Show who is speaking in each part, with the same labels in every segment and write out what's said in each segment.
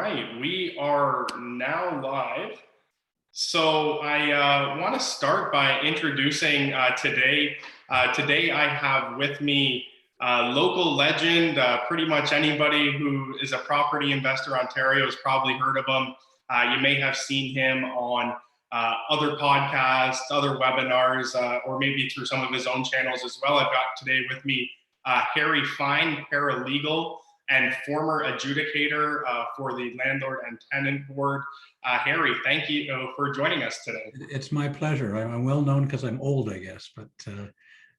Speaker 1: right, we are now live. So I want to start by introducing today. Today I have with me local legend. Pretty much anybody who is a property investor in Ontario has probably heard of him. You may have seen him on other podcasts, other webinars, or maybe through some of his own channels as well. I've got today with me Harry Fine, paralegal and former adjudicator for the Landlord and Tenant board. Harry, thank you for joining us today.
Speaker 2: It's my pleasure. I'm well known because I'm old, I guess, but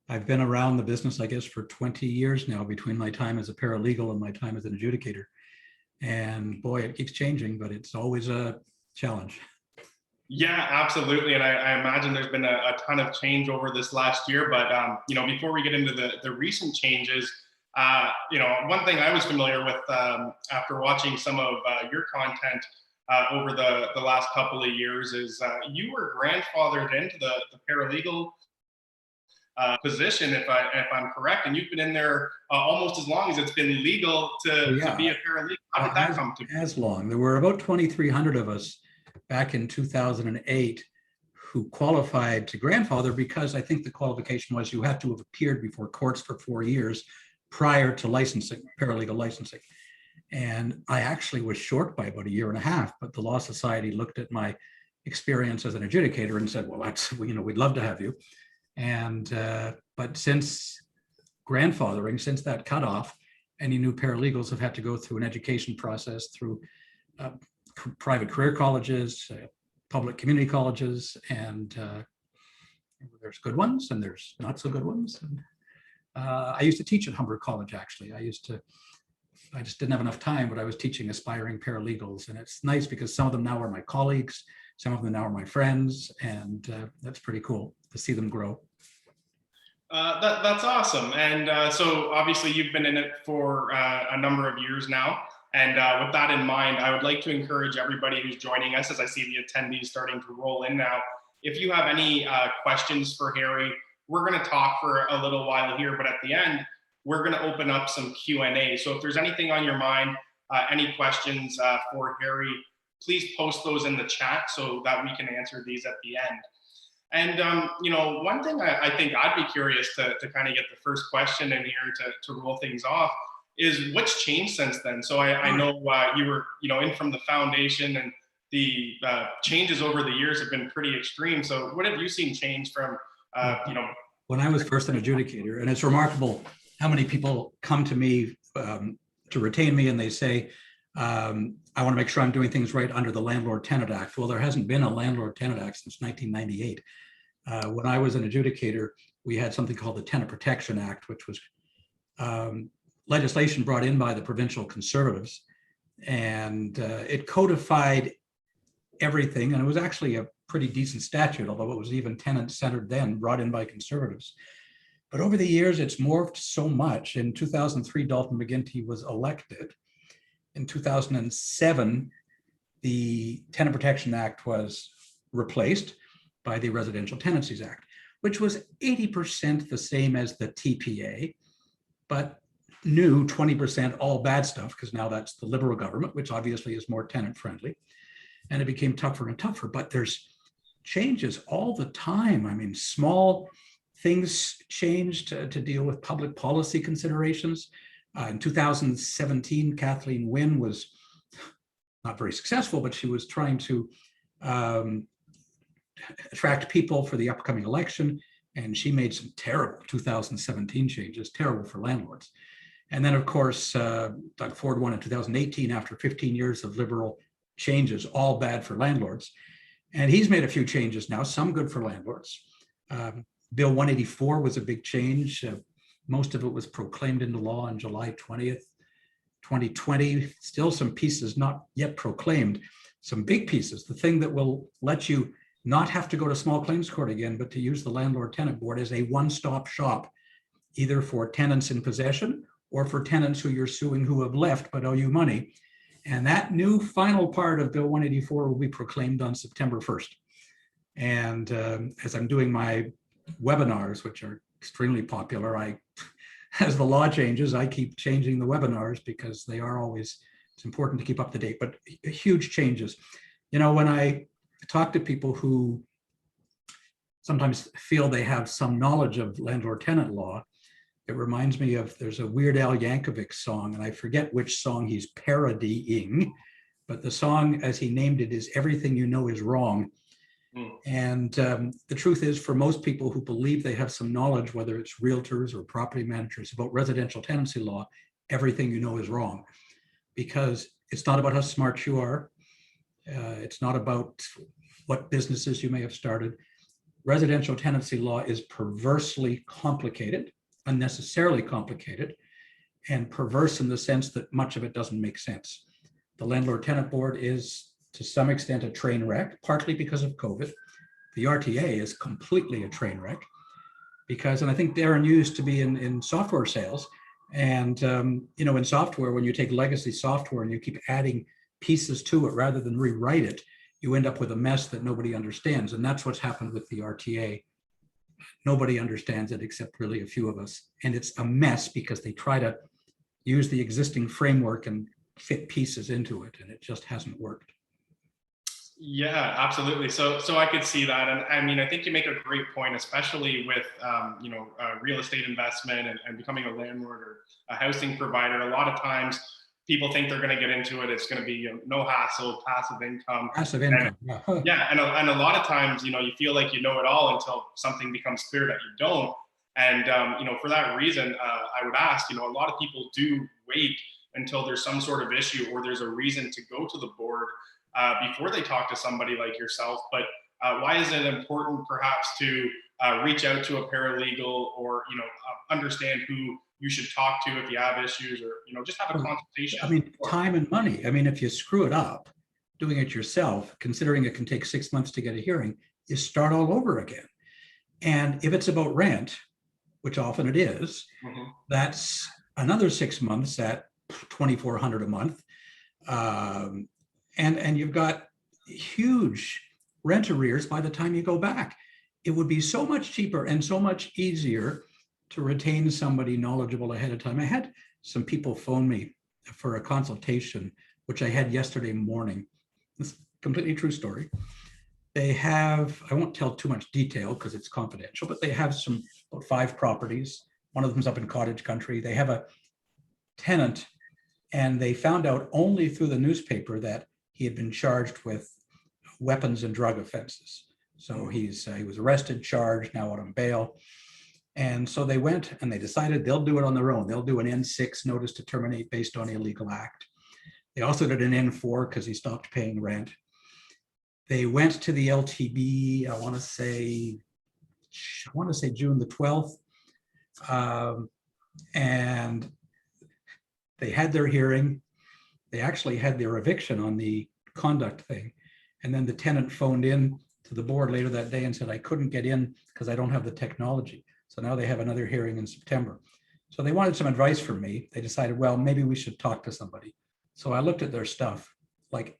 Speaker 2: I've been around the business, I guess, for 20 years now, between my time as a paralegal and my time as an adjudicator. And boy, it keeps changing, but it's always a challenge.
Speaker 1: Yeah, absolutely. And I imagine there's been a ton of change over this last year. But, before we get into the recent changes, one thing I was familiar with after watching some of your content over the last couple of years is you were grandfathered into the paralegal position, if I'm correct, and you've been in there almost as long as it's been legal to be a paralegal. How did that come to be?
Speaker 2: As long. There were about 2,300 of us back in 2008 who qualified to grandfather, because I think the qualification was you had to have appeared before courts for 4 years prior to licensing, paralegal licensing. And I actually was short by about 1.5 years, but the Law Society looked at my experience as an adjudicator and said, well, that's, we'd love to have you. And, but since grandfathering, since that cutoff, any new paralegals have had to go through an education process through private career colleges, public community colleges, and there's good ones and there's not so good ones. And, I used to teach at Humber College, actually. I just didn't have enough time, but I was teaching aspiring paralegals. And it's nice because some of them now are my colleagues, some of them now are my friends, and that's pretty cool to see them grow.
Speaker 1: That's awesome. And so obviously you've been in it for a number of years now. And with that in mind, I would like to encourage everybody who's joining us, as I see the attendees starting to roll in now, if you have any questions for Harry, we're going to talk for a little while here, but at the end, we're going to open up some Q&A. So if there's anything on your mind, any questions for Harry, please post those in the chat so that we can answer these at the end. And, one thing I think I'd be curious to kind of get the first question in here to roll things off is what's changed since then? So I know you were, in from the foundation, and the changes over the years have been pretty extreme. So what have you seen change from,
Speaker 2: When I was first an adjudicator, and it's remarkable how many people come to me to retain me and they say, I want to make sure I'm doing things right under the Landlord-Tenant Act. Well, there hasn't been a Landlord-Tenant Act since 1998. When I was an adjudicator, we had something called the Tenant Protection Act, which was legislation brought in by the provincial Conservatives. And it codified everything. And it was actually a pretty decent statute, although it was even tenant-centered then, brought in by Conservatives. But over the years, it's morphed so much. In 2003, Dalton McGuinty was elected. In 2007, the Tenant Protection Act was replaced by the Residential Tenancies Act, which was 80% the same as the TPA, but new 20% all bad stuff, because now that's the Liberal government, which obviously is more tenant-friendly. And it became tougher and tougher, but there's changes all the time. I mean, small things changed to deal with public policy considerations. In 2017, Kathleen Wynne was not very successful, but she was trying to attract people for the upcoming election. And she made some terrible 2017 changes, terrible for landlords. And then, of course, Doug Ford won in 2018 after 15 years of Liberal changes, all bad for landlords. And he's made a few changes now, some good for landlords. Bill 184 was a big change. Most of it was proclaimed into law on July 20th, 2020. Still some pieces not yet proclaimed, some big pieces. The thing that will let you not have to go to small claims court again, but to use the Landlord-Tenant Board as a one-stop shop, either for tenants in possession or for tenants who you're suing who have left but owe you money. And that new final part of Bill 184 will be proclaimed on September 1st. And as I'm doing my webinars, which are extremely popular, as the law changes, I keep changing the webinars because they are always it's important to keep up to date, but huge changes. You know, when I talk to people who sometimes feel they have some knowledge of landlord-tenant law, it reminds me of, there's a Weird Al Yankovic song, and I forget which song he's parodying, but the song, as he named it, is "Everything You Know Is Wrong." And the truth is, for most people who believe they have some knowledge, whether it's realtors or property managers, about residential tenancy law, everything you know is wrong, because it's not about how smart you are. It's not about what businesses you may have started. Residential tenancy law is perversely complicated, unnecessarily complicated, and perverse in the sense that much of it doesn't make sense. The Landlord-Tenant Board is, to some extent, a train wreck, partly because of COVID. The RTA is completely a train wreck because, and I think Darren used to be in software sales, and you know, in software, when you take legacy software and you keep adding pieces to it rather than rewrite it, you end up with a mess that nobody understands. And that's what's happened with the RTA. Nobody understands it except really a few of us. And it's a mess because they try to use the existing framework and fit pieces into it, and it just hasn't worked.
Speaker 1: Yeah, absolutely. So I could see that, and I mean, I think you make a great point, especially with you know, real estate investment and becoming a landlord or a housing provider. A lot of times, people think they're going to get into it. It's going to be, you know, no hassle, passive income.
Speaker 2: Passive income.
Speaker 1: And, yeah, and a lot of times, you know, you feel like you know it all until something becomes clear that you don't. And you know, for that reason, I would ask, you know, a lot of people do wait until there's some sort of issue or there's a reason to go to the board before they talk to somebody like yourself. But why is it important perhaps to reach out to a paralegal, or, you know, understand who you should talk to if you have issues, or, you know, just have a consultation?
Speaker 2: I mean, time and money. I mean, if you screw it up doing it yourself, considering it can take 6 months to get a hearing, you start all over again. And if it's about rent, which often it is, that's another 6 months at $2,400 a month. And you've got huge rent arrears by the time you go back. It would be so much cheaper and so much easier to retain somebody knowledgeable ahead of time. I had some people phone me for a consultation, which I had yesterday morning. It's a completely true story. They have, I won't tell too much detail because it's confidential, but they have about 5 properties. One of them's up in cottage country. They have a tenant, and they found out only through the newspaper that he had been charged with weapons and drug offenses. So he was arrested, charged, now out on bail. And so they went and they decided they'll do it on their own. They'll do an N6 notice to terminate based on illegal act. They also did an N4 because he stopped paying rent. They went to the LTB, I want to say June the 12th. And they had their hearing. They actually had their eviction on the conduct thing. And then the tenant phoned in to the board later that day and said, I couldn't get in because I don't have the technology. So now they have another hearing in September. So they wanted some advice from me. They decided, well, maybe we should talk to somebody. So I looked at their stuff. Like,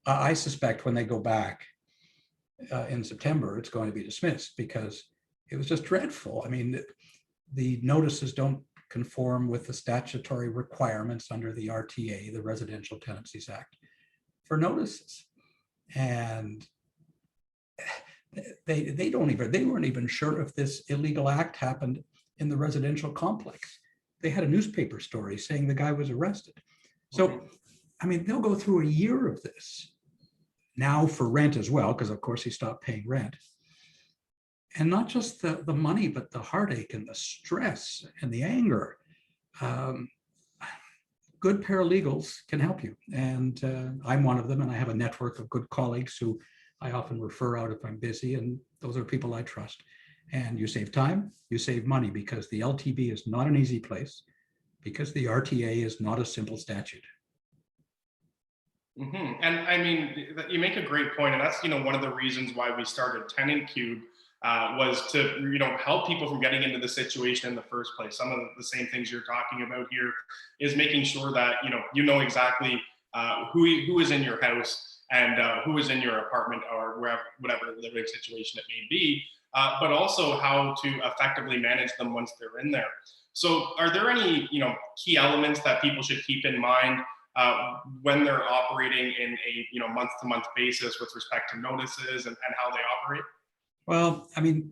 Speaker 2: I suspect when they go back in September, it's going to be dismissed because it was just dreadful. I mean, the notices don't conform with the statutory requirements under the RTA, the Residential Tenancies Act, for notices. And they weren't even sure if this illegal act happened in the residential complex. They had a newspaper story saying the guy was arrested. So, I mean, they'll go through a year of this now for rent as well, because of course he stopped paying rent. And not just the money, but the heartache and the stress and the anger. Good paralegals can help you. And I'm one of them, and I have a network of good colleagues who I often refer out if I'm busy, and those are people I trust. And you save time, you save money, because the LTB is not an easy place, because the RTA is not a simple statute.
Speaker 1: And I mean, you make a great point, and that's, you know, one of the reasons why we started Tenantcube, was to, you know, help people from getting into the situation in the first place. Some of the same things you're talking about here is making sure that, you know exactly who is in your house and who is in your apartment or wherever, whatever living situation it may be, but also how to effectively manage them once they're in there. So are there any, you know, key elements that people should keep in mind when they're operating in a month-to-month basis with respect to notices and how they operate?
Speaker 2: Well, I mean,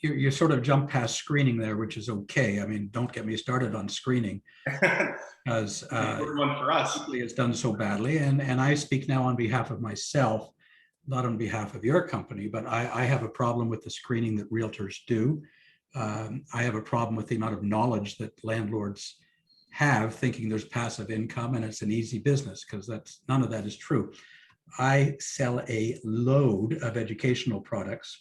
Speaker 2: you sort of jump past screening there, which is okay. I mean, don't get me started on screening because
Speaker 1: One for us.
Speaker 2: it's done so badly. And I speak now on behalf of myself, not on behalf of your company, but I have a problem with the screening that realtors do. I have a problem with the amount of knowledge that landlords have, thinking there's passive income and it's an easy business, because none of that is true. I sell a load of educational products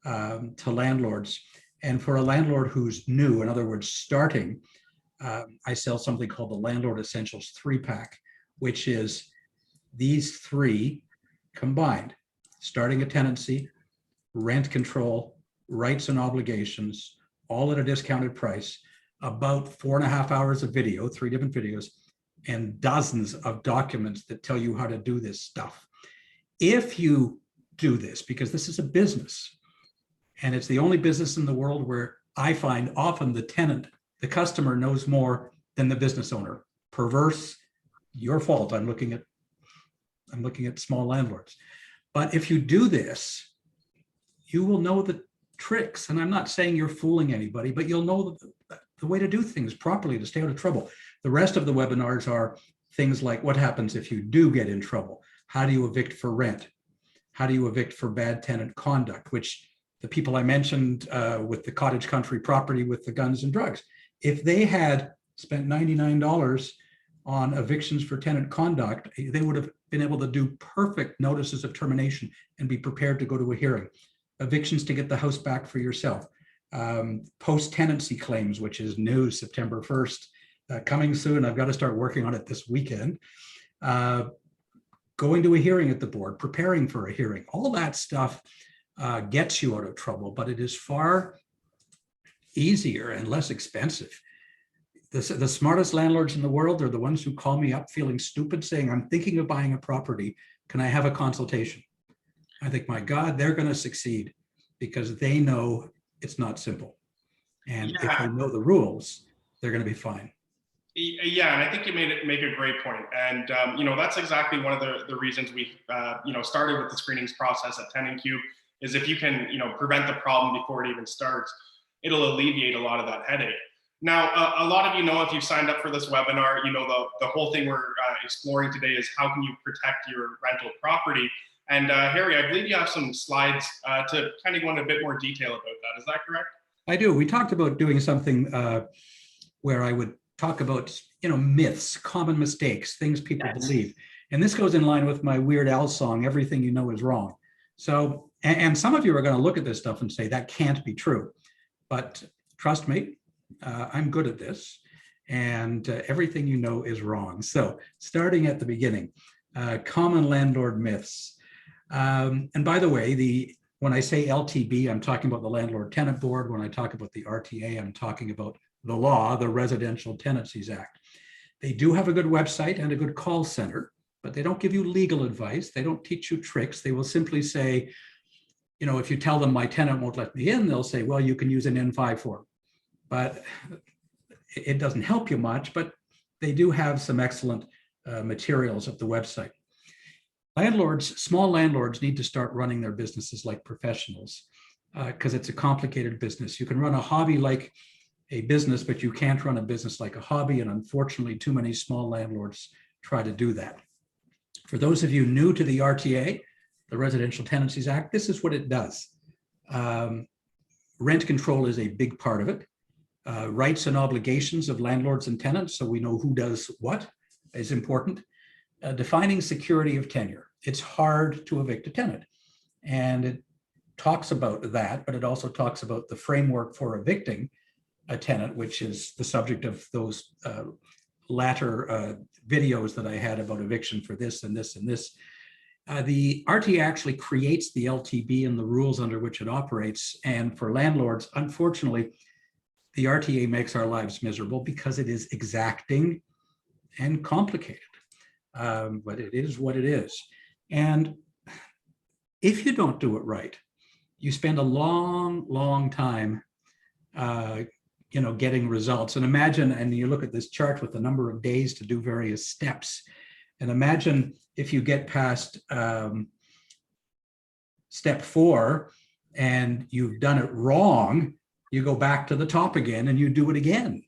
Speaker 2: to landlords. And for a landlord who's new, in other words, starting, I sell something called the Landlord Essentials 3-pack, which is these three combined: starting a tenancy, rent control, rights and obligations, all at a discounted price, about 4.5 hours of video, 3 different videos, and dozens of documents that tell you how to do this stuff. If you do this, because this is a business, and it's the only business in the world where I find often the tenant, the customer, knows more than the business owner. Perverse, your fault. I'm looking at small landlords. But if you do this, you will know the tricks. And I'm not saying you're fooling anybody, but you'll know the way to do things properly to stay out of trouble. The rest of the webinars are things like what happens if you do get in trouble? How do you evict for rent? How do you evict for bad tenant conduct, which the people I mentioned with the cottage country property with the guns and drugs, if they had spent $99 on evictions for tenant conduct, they would have been able to do perfect notices of termination and be prepared to go to a hearing. Evictions to get the house back for yourself. Post-tenancy claims, which is new, September 1st, coming soon. I've got to start working on it this weekend. Going to a hearing at the board, preparing for a hearing, all that stuff gets you out of trouble, but it is far easier and less expensive. The smartest landlords in the world are the ones who call me up feeling stupid, saying, I'm thinking of buying a property. Can I have a consultation? I think, my God, they're going to succeed because they know it's not simple. And if they know the rules, they're going to be fine.
Speaker 1: Yeah, and I think you make a great point. And, that's exactly one of the reasons we, started with the screenings process at Tenantcube, is if you can, prevent the problem before it even starts, it'll alleviate a lot of that headache. Now, a lot of if you've signed up for this webinar, the whole thing we're exploring today is how can you protect your rental property? And Harry, I believe you have some slides to kind of go into a bit more detail about that. Is that correct? I
Speaker 2: do. We talked about doing something where I would talk about, myths, common mistakes, things people believe. And this goes in line with my Weird Al song, Everything You Know Is Wrong. So, and some of you are going to look at this stuff and say, that can't be true. But trust me, I'm good at this. And everything you know is wrong. So starting at the beginning, common landlord myths. And by the way, when I say LTB, I'm talking about the Landlord Tenant Board. When I talk about the RTA, I'm talking about the law, the Residential Tenancies Act. They do have a good website and a good call center, but they don't give you legal advice. They don't teach you tricks. They will simply say, if you tell them my tenant won't let me in, they'll say, well, you can use an N5 form. But it doesn't help you much, but they do have some excellent materials at the website. Small landlords need to start running their businesses like professionals because it's a complicated business. You can run a hobby like a business, but you can't run a business like a hobby. And unfortunately, too many small landlords try to do that. For those of you new to the RTA, the Residential Tenancies Act, this is what it does. Rent control is a big part of it. Rights and obligations of landlords and tenants, so we know who does what, is important. Defining security of tenure. It's hard to evict a tenant. And it talks about that, but it also talks about the framework for evicting a tenant, which is the subject of those latter videos that I had about eviction for this and this and this. The RTA actually creates the LTB and the rules under which it operates. And for landlords, unfortunately, the RTA makes our lives miserable because it is exacting and complicated. But it is what it is. And if you don't do it right, you spend a long, long time getting results. And imagine, and you look at this chart with the number of days to do various steps. And imagine if you get past step 4 and you've done it wrong, you go back to the top again and you do it again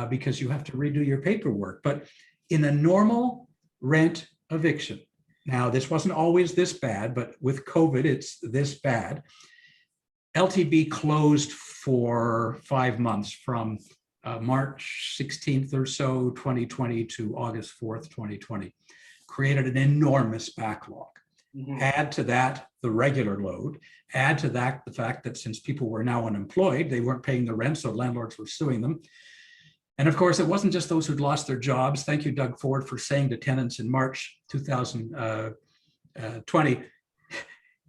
Speaker 2: because you have to redo your paperwork. But in a normal rent eviction, now this wasn't always this bad, but with COVID, it's this bad. LTB closed for 5 months from March 16th or so, 2020 to August 4th, 2020, created an enormous backlog. Mm-hmm. Add to that the regular load, add to that the fact that since people were now unemployed, they weren't paying the rent, so landlords were suing them. And of course, it wasn't just those who'd lost their jobs. Thank you, Doug Ford, for saying to tenants in March 2020,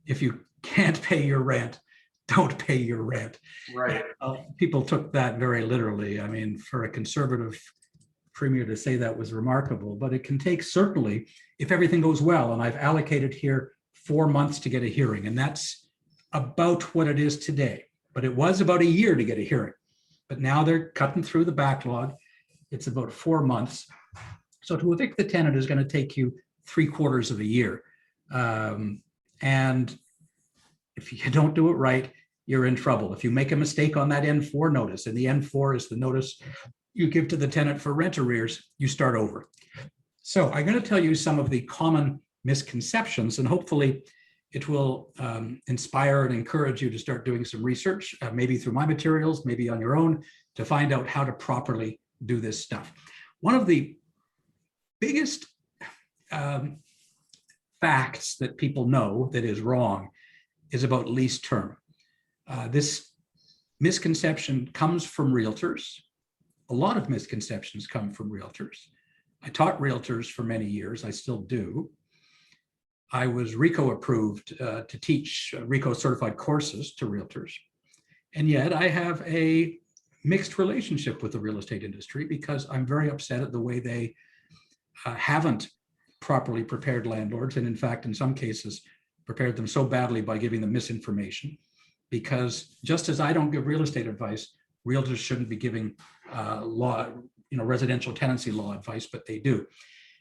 Speaker 2: if you can't pay your rent, don't pay your rent.
Speaker 1: Right.
Speaker 2: People took that very literally. I mean, for a conservative premier to say that was remarkable, but it can take, certainly, if everything goes well, and I've allocated here 4 months to get a hearing, and that's about what it is today. But it was about a year to get a hearing. But now they're cutting through the backlog. It's about 4 months. So to evict the tenant is going to take you 3/4 of a year. And if you don't do it right, you're in trouble. If you make a mistake on that N4 notice, and the N4 is the notice you give to the tenant for rent arrears, you start over. So I'm going to tell you some of the common misconceptions, and hopefully it will inspire and encourage you to start doing some research, maybe through my materials, maybe on your own, to find out how to properly do this stuff. One of the biggest facts that people know that is wrong is about lease term. This misconception comes from realtors. A lot of misconceptions come from realtors. I taught realtors for many years. I still do. I was RICO approved to teach RICO certified courses to realtors. And yet I have a mixed relationship with the real estate industry because I'm very upset at the way they haven't properly prepared landlords. And in fact, in some cases, prepared them so badly by giving them misinformation. Because just as I don't give real estate advice, realtors shouldn't be giving residential tenancy law advice, but they do.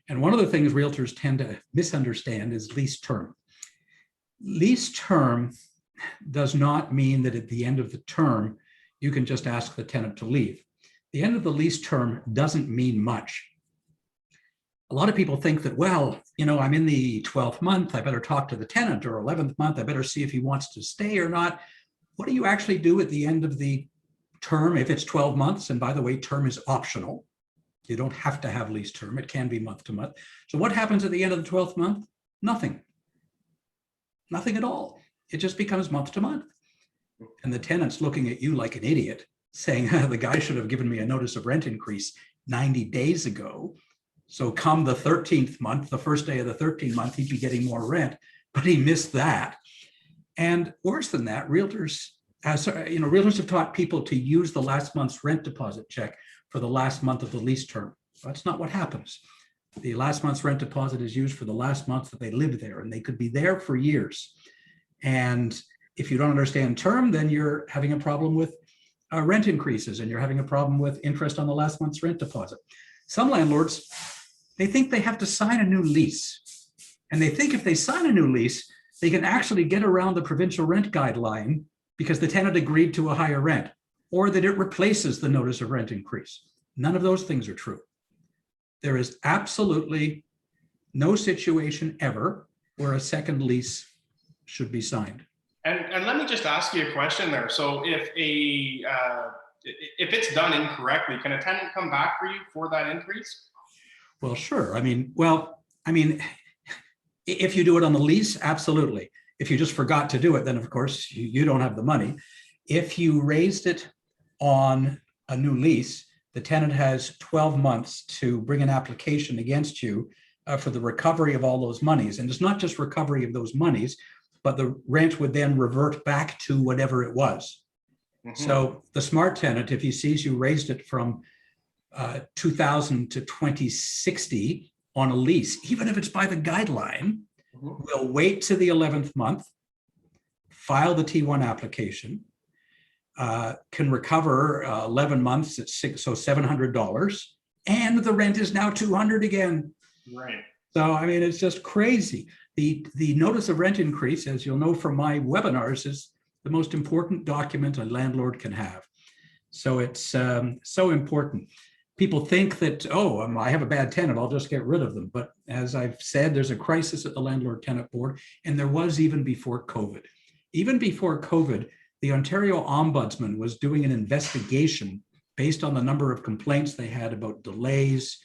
Speaker 2: And one of the things realtors tend to misunderstand is lease term. Lease term does not mean that at the end of the term, you can just ask the tenant to leave. The end of the lease term doesn't mean much. A lot of people think that, well, I'm in the 12th month, I better talk to the tenant, or 11th month, I better see if he wants to stay or not. What do you actually do at the end of the term if it's 12 months? And by the way, term is optional. You don't have to have lease term. It can be month to month. So what happens at the end of the 12th month? Nothing. Nothing at all. It just becomes month to month. And the tenant's looking at you like an idiot, saying, the guy should have given me a notice of rent increase 90 days ago. So come the 13th month, the first day of the 13th month, he'd be getting more rent, but he missed that. And worse than that, realtors have taught people to use the last month's rent deposit check for the last month of the lease term. That's not what happens. The last month's rent deposit is used for the last month that they lived there, and they could be there for years. And if you don't understand term, then you're having a problem with rent increases, and you're having a problem with interest on the last month's rent deposit. Some landlords, they think they have to sign a new lease. And they think if they sign a new lease, they can actually get around the provincial rent guideline because the tenant agreed to a higher rent, or that it replaces the notice of rent increase. None of those things are true. There is absolutely no situation ever where a second lease should be signed.
Speaker 1: And let me just ask you a question there. So if it's done incorrectly, can a tenant come back for you for that increase?
Speaker 2: Well, sure. If you do it on the lease, absolutely. If you just forgot to do it, then of course you don't have the money. If you raised it on a new lease, the tenant has 12 months to bring an application against you for the recovery of all those monies. And it's not just recovery of those monies, but the rent would then revert back to whatever it was. Mm-hmm. So the smart tenant, if he sees you raised it from 2000 to 2060 on a lease, even if it's by the guideline, mm-hmm. will wait to the 11th month, file the T1 application, can recover 11 months at $700, and the rent is now $200 again.
Speaker 1: Right.
Speaker 2: So, I mean, it's just crazy. The notice of rent increase, as you'll know from my webinars, is the most important document a landlord can have. So it's so important. People think that, oh, I have a bad tenant, I'll just get rid of them. But as I've said, there's a crisis at the Landlord Tenant Board, and there was even before COVID. Even before COVID, the Ontario Ombudsman was doing an investigation based on the number of complaints they had about delays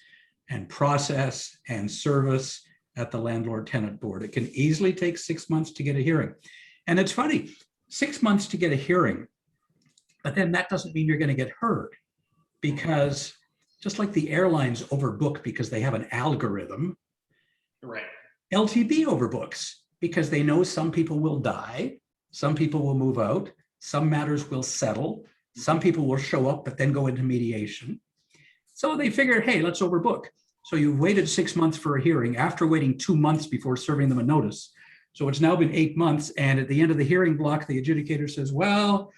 Speaker 2: and process and service at the Landlord Tenant Board. It can easily take 6 months to get a hearing. And it's funny, 6 months to get a hearing, but then that doesn't mean you're going to get heard, because just like the airlines overbook because they have an algorithm,
Speaker 1: Right.
Speaker 2: LTB overbooks because they know some people will die, some people will move out, some matters will settle, some people will show up but then go into mediation. So they figure, hey, let's overbook. So you've waited 6 months for a hearing after waiting 2 months before serving them a notice. So it's now been 8 months, and at the end of the hearing block, the adjudicator says, well,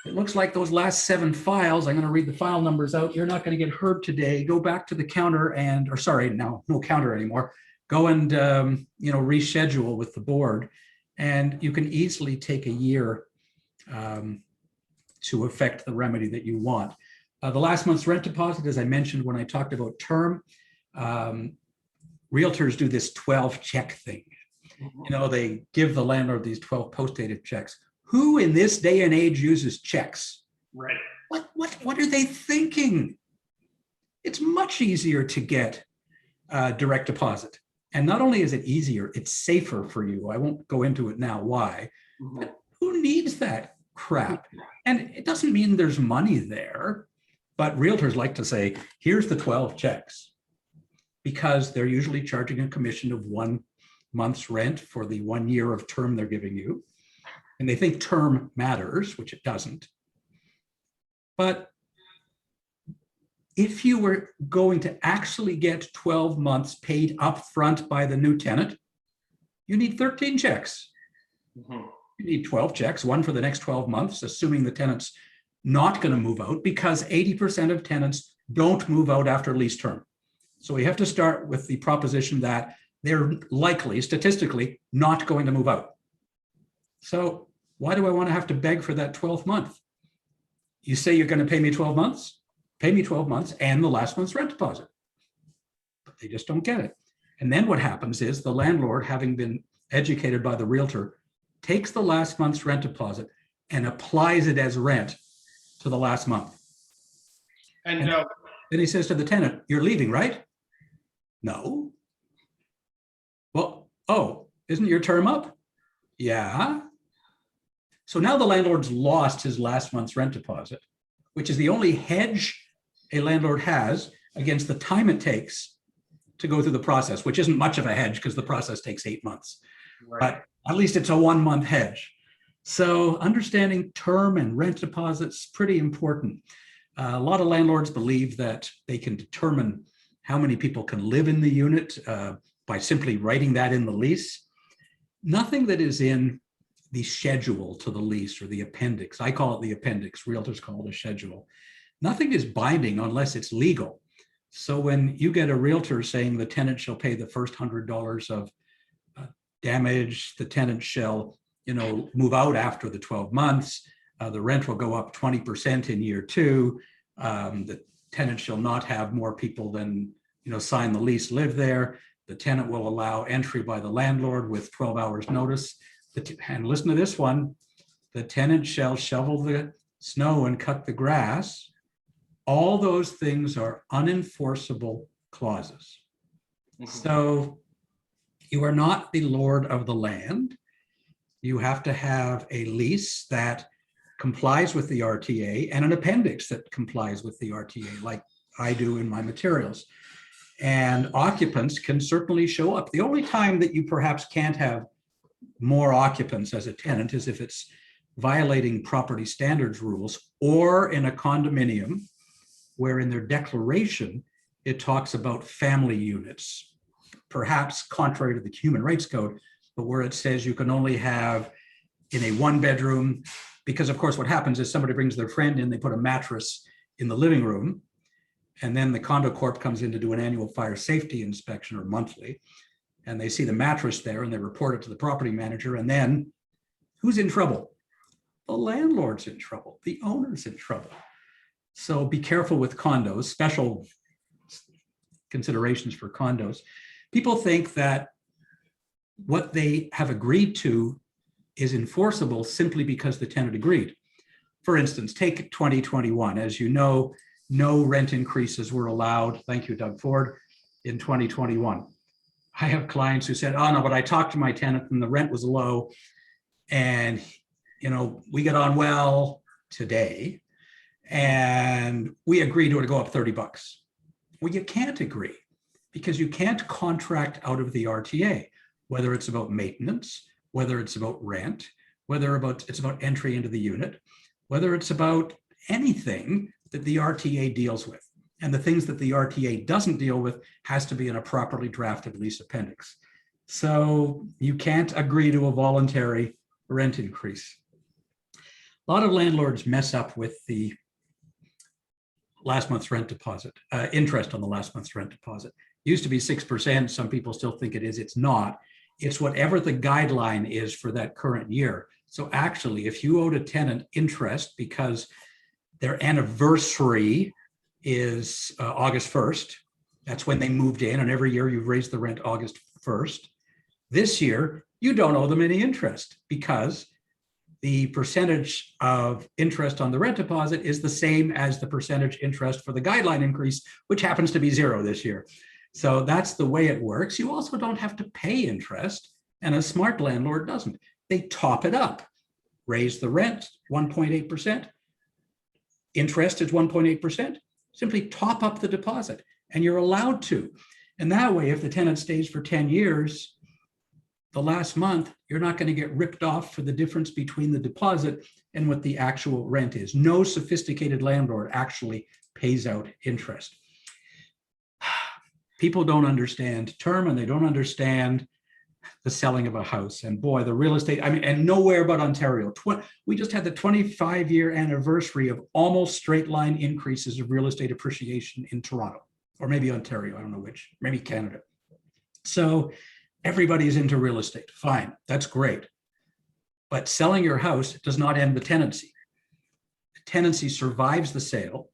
Speaker 2: it looks like those last 7 files, I'm going to read the file numbers out. You're not going to get heard today. Go back to the counter and, or sorry, no counter anymore. Go and, reschedule with the board. And you can easily take a year to effect the remedy that you want. The last month's rent deposit, as I mentioned when I talked about term, realtors do this 12 check thing. They give the landlord these 12 post-dated checks. Who in this day and age uses checks?
Speaker 1: Right.
Speaker 2: What are they thinking? It's much easier to get direct deposit. And not only is it easier, it's safer for you. I won't go into it now why, but who needs that crap? And it doesn't mean there's money there, but realtors like to say, here's the 12 checks, because they're usually charging a commission of 1 month's rent for the 1 year of term they're giving you. And they think term matters, which it doesn't. But if you were going to actually get 12 months paid upfront by the new tenant, you need 13 checks. You need 12 checks, one for the next 12 months, assuming the tenant's not going to move out, because 80% of tenants don't move out after lease term. So we have to start with the proposition that they're likely, statistically, not going to move out. So why do I want to have to beg for that 12th month? You say you're going to pay me 12 months? Pay me 12 months and the last month's rent deposit. But they just don't get it. And then what happens is the landlord, having been educated by the realtor, takes the last month's rent deposit and applies it as rent to the last month.
Speaker 1: And
Speaker 2: then he says to the tenant, you're leaving, right? No. Well, oh, isn't your term up? Yeah. So now the landlord's lost his last month's rent deposit, which is the only hedge a landlord has against the time it takes to go through the process, which isn't much of a hedge because the process takes 8 months. Right. But at least it's a 1 month hedge. So understanding term and rent deposits is pretty important. A lot of landlords believe that they can determine how many people can live in the unit by simply writing that in the lease. Nothing that is in the schedule to the lease or the appendix, I call it the appendix, realtors call it a schedule. Nothing is binding unless it's legal. So when you get a realtor saying the tenant shall pay the first $100 of damage, the tenant shall move out after the 12 months, the rent will go up 20% in year 2, the tenant shall not have more people than sign the lease live there, the tenant will allow entry by the landlord with 12 hours notice, and listen to this one, the tenant shall shovel the snow and cut the grass. All those things are unenforceable clauses. So you are not the lord of the land. You have to have a lease that complies with the RTA and an appendix that complies with the RTA, like I do in my materials. And occupants can certainly show up. The only time that you perhaps can't have more occupants as a tenant is if it's violating property standards rules, or in a condominium where in their declaration it talks about family units, perhaps contrary to the Human Rights Code, but where it says you can only have in a one bedroom, because of course what happens is somebody brings their friend in, they put a mattress in the living room, and then the condo corp comes in to do an annual fire safety inspection or monthly, and they see the mattress there and they report it to the property manager, and then who's in trouble? The landlord's in trouble, the owner's in trouble. So be careful with condos, special considerations for condos. People think that what they have agreed to is enforceable simply because the tenant agreed. For instance, take 2021. As you know, no rent increases were allowed. Thank you, Doug Ford, in 2021. I have clients who said, oh no, but I talked to my tenant and the rent was low, and we get on well today, and we agreed to go up $30. Well, you can't agree because you can't contract out of the RTA, whether it's about maintenance, whether it's about rent, whether it's about entry into the unit, whether it's about anything that the RTA deals with. And the things that the RTA doesn't deal with has to be in a properly drafted lease appendix. So you can't agree to a voluntary rent increase. A lot of landlords mess up with the last month's rent deposit, interest on the last month's rent deposit. Used to be 6%. Some people still think it is. It's not. It's whatever the guideline is for that current year. So actually, if you owed a tenant interest because their anniversary is August 1st, that's when they moved in, and every year you've raised the rent August 1st. This year, you don't owe them any interest because the percentage of interest on the rent deposit is the same as the percentage interest for the guideline increase, which happens to be 0 this year. So that's the way it works. You also don't have to pay interest, and a smart landlord doesn't. They top it up, raise the rent 1.8%, interest is 1.8%, simply top up the deposit, and you're allowed to. And that way, if the tenant stays for 10 years, the last month, you're not going to get ripped off for the difference between the deposit and what the actual rent is. No sophisticated landlord actually pays out interest. People don't understand term, and they don't understand the selling of a house. And boy, the real estate, and nowhere but Ontario. We just had the 25-year anniversary of almost straight line increases of real estate appreciation in Toronto, or maybe Ontario, I don't know which, maybe Canada. So everybody's into real estate. Fine, that's great. But selling your house does not end the tenancy. The tenancy survives the sale.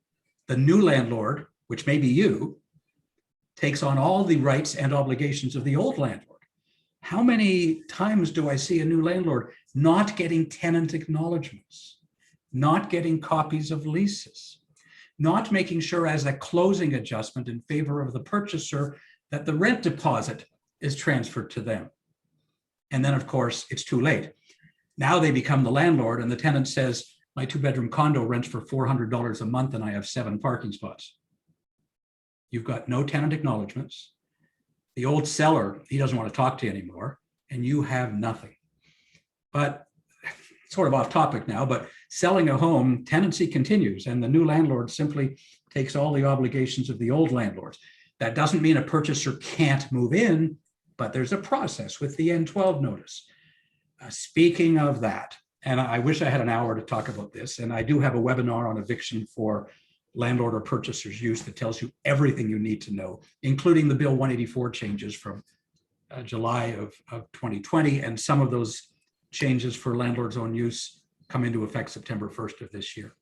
Speaker 2: The new landlord, which may be you, takes on all the rights and obligations of the old landlord. How many times do I see a new landlord not getting tenant acknowledgements, not getting copies of leases, not making sure as a closing adjustment in favor of the purchaser that the rent deposit is transferred to them? And then, of course, it's too late. Now they become the landlord, and the tenant says, my 2-bedroom condo rents for $400 a month and I have 7 parking spots. You've got no tenant acknowledgements. The old seller, he doesn't want to talk to you anymore, and you have nothing. But sort of off topic now, but selling a home, tenancy continues, and the new landlord simply takes all the obligations of the old landlords. That doesn't mean a purchaser can't move in, but there's a process with the N12 notice. Speaking of that, and I wish I had an hour to talk about this, and I do have a webinar on eviction for landlord or purchaser's use that tells you everything you need to know, including the Bill 184 changes from July of 2020, and some of those changes for landlord's own use come into effect September 1st of this year.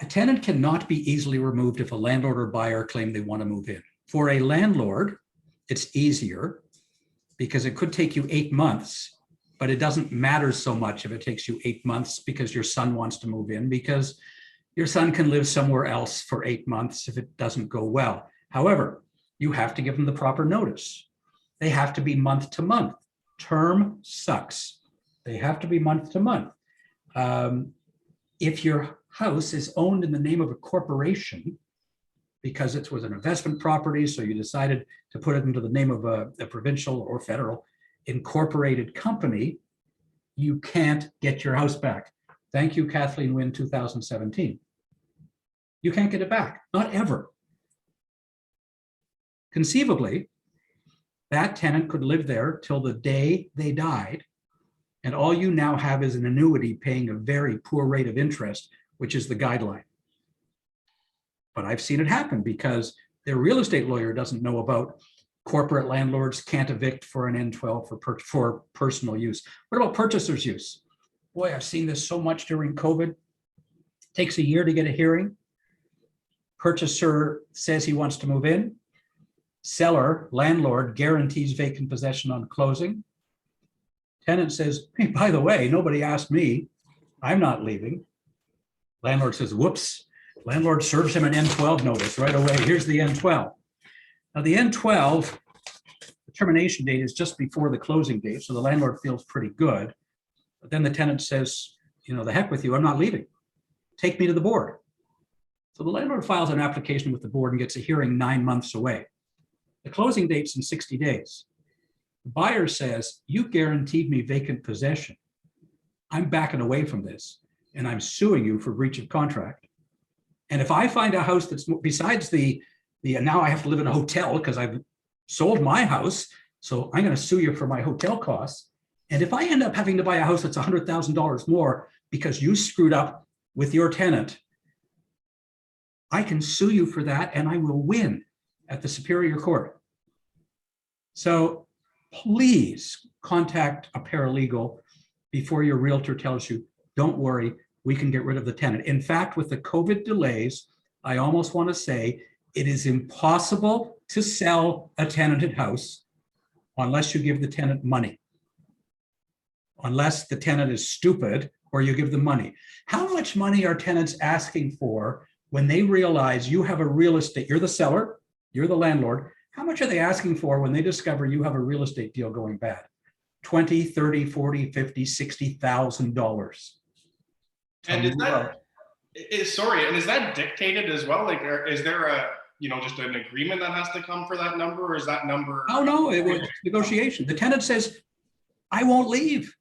Speaker 2: A tenant cannot be easily removed if a landlord or buyer claim they want to move in. For a landlord, it's easier because it could take you 8 months, but it doesn't matter so much if it takes you 8 months because your son wants to move in, because your son can live somewhere else for 8 months if it doesn't go well. However, you have to give them the proper notice. They have to be month to month. Term sucks. They have to be month to month. If your house is owned in the name of a corporation, because it was an investment property, so you decided to put it into the name of a provincial or federal incorporated company, you can't get your house back. Thank you, Kathleen Wynne, 2017. You can't get it back, not ever. Conceivably, that tenant could live there till the day they died, And all you now have is an annuity paying a very poor rate of interest, which is the guideline. But I've seen it happen because their real estate lawyer doesn't know about corporate landlords can't evict for an N12 for personal use. What about purchaser's use? Boy, I've seen this so much during COVID. Takes a year to get a hearing. Purchaser says he wants to move in. Seller, landlord, guarantees vacant possession on closing. Tenant says, hey, by the way, nobody asked me. I'm not leaving. Landlord says, whoops. Landlord serves him an N12 notice right away. Here's the N12. Now the N12, the termination date is just before the closing date, so the landlord feels pretty good. But then the tenant says, you know, the heck with you, I'm not leaving. Take me to the board. So the landlord files an application with the board and gets a hearing 9 months away. The closing date's in 60 days. The buyer says, you guaranteed me vacant possession. I'm backing away from this and I'm suing you for breach of contract. And if I find a house that's besides now I have to live in a hotel because I've sold my house, so I'm going to sue you for my hotel costs. And if I end up having to buy a house that's $100,000 more because you screwed up with your tenant, I can sue you for that and I will win at the Superior Court. So please contact a paralegal before your realtor tells you, don't worry, we can get rid of the tenant. In fact, with the COVID delays, I almost want to say it is impossible to sell a tenanted house unless you give the tenant money. Unless the tenant is stupid or you give them money. How much money are tenants asking for when they realize you have a real estate, you're the seller, you're the landlord, how much are they asking for when they discover you have a real estate deal going bad? $20, $30, $40, $50, $60,000.
Speaker 1: And is that dictated as well? Like, is there just an agreement that has to come for that number, or is that number?
Speaker 2: Oh no, it was negotiation. The tenant says, I won't leave.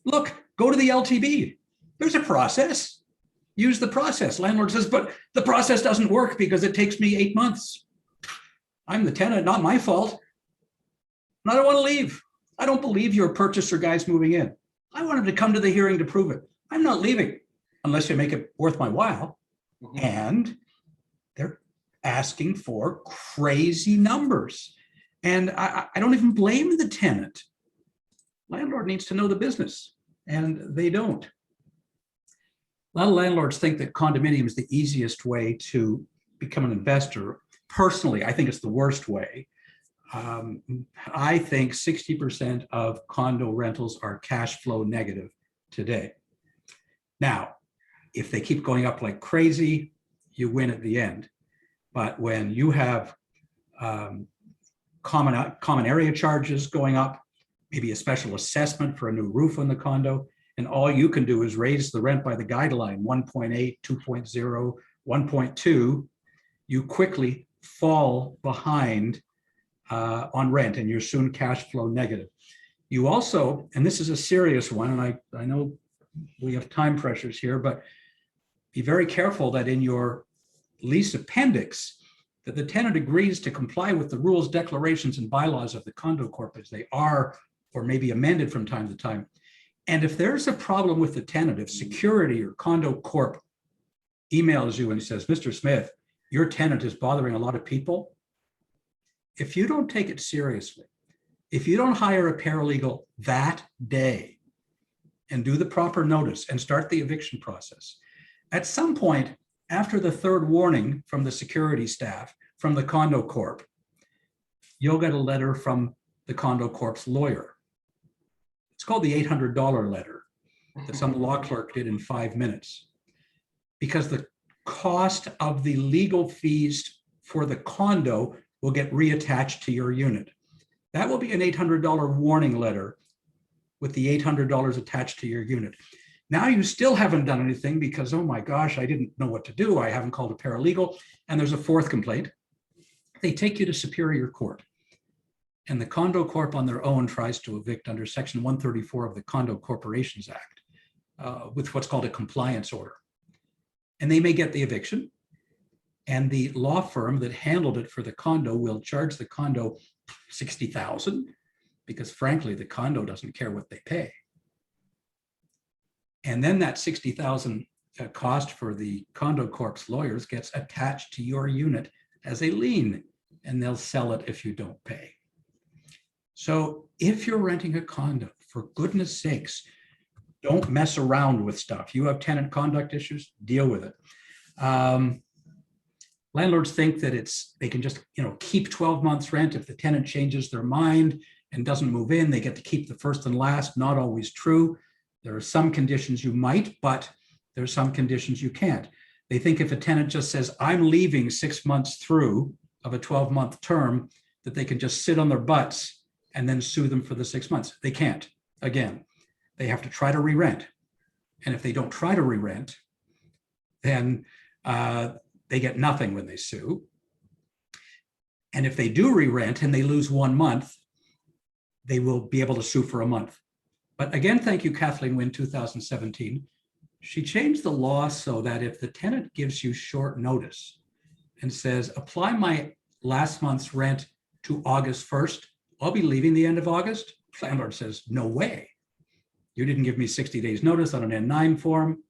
Speaker 2: Look, go to the LTB. There's a process. Use the process. Landlord says, but the process doesn't work because it takes me 8 months. I'm the tenant, not my fault. And I don't want to leave. I don't believe your purchaser guy's moving in. I want him to come to the hearing to prove it. I'm not leaving unless you make it worth my while. Mm-hmm. And they're asking for crazy numbers. And I don't even blame the tenant. Landlord needs to know the business, and they don't. A lot of landlords think that condominium is the easiest way to become an investor. Personally, I think it's the worst way. I think 60% of condo rentals are cash flow negative today. Now, if they keep going up like crazy, you win at the end. But when you have common area charges going up, maybe a special assessment for a new roof on the condo, and all you can do is raise the rent by the guideline, 1.8, 2.0, 1.2, you quickly fall behind on rent and you're soon cash flow negative. You also, and this is a serious one, and I know we have time pressures here, but be very careful that in your lease appendix, that the tenant agrees to comply with the rules, declarations, and bylaws of the condo corp as they are, or maybe amended from time to time. And if there's a problem with the tenant, if security or condo corp emails you and says, Mr. Smith, your tenant is bothering a lot of people, if you don't take it seriously, if you don't hire a paralegal that day and do the proper notice and start the eviction process, at some point after the third warning from the security staff, from the condo corp, you'll get a letter from the condo corp's lawyer. It's called the $800 letter that some law clerk did in 5 minutes, because the cost of the legal fees for the condo will get reattached to your unit. That will be an $800 warning letter with the $800 attached to your unit. Now you still haven't done anything because, oh my gosh, I didn't know what to do. I haven't called a paralegal. And there's a fourth complaint. They take you to Superior Court. And the condo corp on their own tries to evict under Section 134 of the Condo Corporations Act with what's called a compliance order. And they may get the eviction, and the law firm that handled it for the condo will charge the condo $60,000 because frankly, the condo doesn't care what they pay. And then that 60,000 cost for the condo corp's lawyers gets attached to your unit as a lien, and they'll sell it if you don't pay. So if you're renting a condo, for goodness sakes, don't mess around with stuff. You have tenant conduct issues, deal with it. Landlords think that they can just keep 12 months rent. If the tenant changes their mind and doesn't move in, they get to keep the first and last. Not always true. There are some conditions you might, but there are some conditions you can't. They think if a tenant just says, I'm leaving 6 months through of a 12-month term, that they can just sit on their butts and then sue them for the 6 months. They can't. Again, they have to try to re-rent. And if they don't try to re-rent, then they get nothing when they sue. And if they do re-rent and they lose 1 month, they will be able to sue for a month. But again, thank you, Kathleen Wynne, 2017. She changed the law so that if the tenant gives you short notice and says, apply my last month's rent to August 1st, I'll be leaving the end of August. Landlord says, no way. You didn't give me 60 days notice on an N9 form.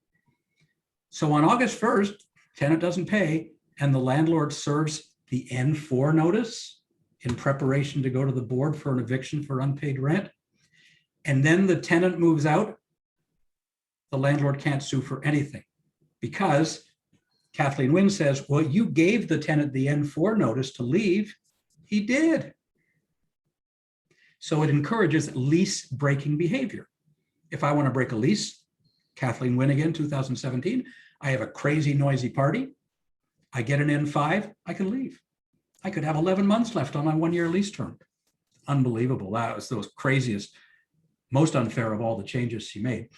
Speaker 2: So on August 1st, tenant doesn't pay, and the landlord serves the N4 notice in preparation to go to the board for an eviction for unpaid rent. And then the tenant moves out, the landlord can't sue for anything because Kathleen Wynne says, well, you gave the tenant the N4 notice to leave. He did. So it encourages lease breaking behavior. If I want to break a lease, Kathleen Wynne again, 2017, I have a crazy noisy party. I get an N5, I can leave. I could have 11 months left on my 1-year lease term. Unbelievable. That was the craziest, most unfair of all the changes she made.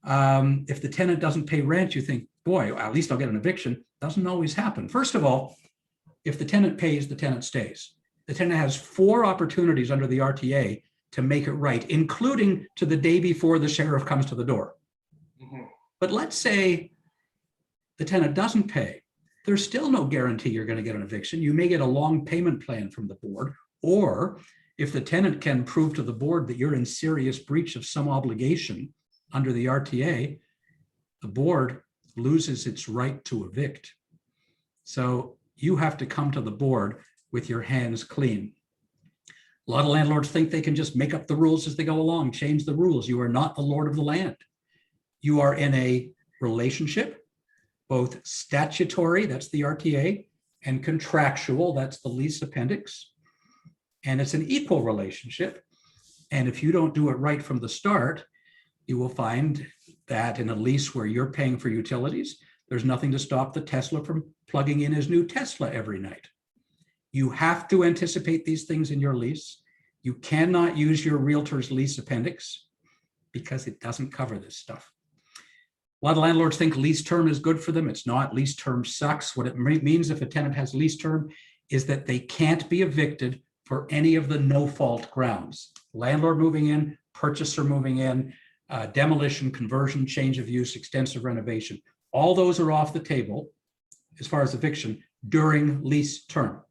Speaker 2: If the tenant doesn't pay rent, you think, boy, at least I'll get an eviction. Doesn't always happen. First of all, if the tenant pays, the tenant stays. The tenant has 4 opportunities under the RTA to make it right, including to the day before the sheriff comes to the door. Mm-hmm. But let's say the tenant doesn't pay. There's still no guarantee you're going to get an eviction. You may get a long payment plan from the board, or if the tenant can prove to the board that you're in serious breach of some obligation under the RTA, the board loses its right to evict. So you have to come to the board with your hands clean. A lot of landlords think they can just make up the rules as they go along, change the rules. You are not the lord of the land. You are in a relationship, both statutory, that's the RTA, and contractual, that's the lease appendix. And it's an equal relationship. And if you don't do it right from the start, you will find that in a lease where you're paying for utilities, there's nothing to stop the Tesla from plugging in his new Tesla every night. You have to anticipate these things in your lease. You cannot use your realtor's lease appendix because it doesn't cover this stuff. A lot of landlords think lease term is good for them. It's not. Lease term sucks. What it means if a tenant has lease term is that they can't be evicted for any of the no-fault grounds. Landlord moving in, purchaser moving in, demolition, conversion, change of use, extensive renovation. All those are off the table as far as eviction during lease term.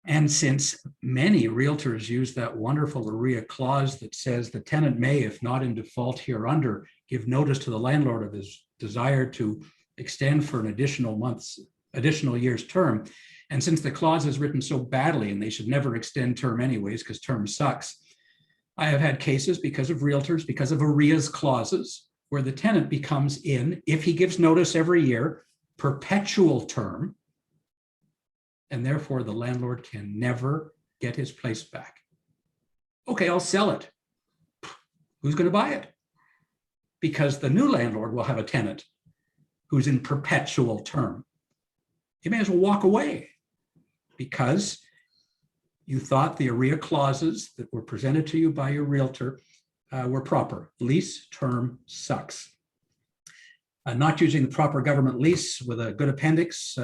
Speaker 2: And since many realtors use that wonderful AREA clause that says the tenant may, if not in default hereunder, give notice to the landlord of his desire to extend for an additional year's term. And since the clause is written so badly and they should never extend term anyways because term sucks, I have had cases because of realtors, because of AREA's clauses, where the tenant becomes in, if he gives notice every year, perpetual term, and therefore the landlord can never get his place back. Okay, I'll sell it. Who's going to buy it? Because the new landlord will have a tenant who's in perpetual term. You may as well walk away because you thought the AREA clauses that were presented to you by your realtor were proper. Lease term sucks. Not using the proper government lease with a good appendix,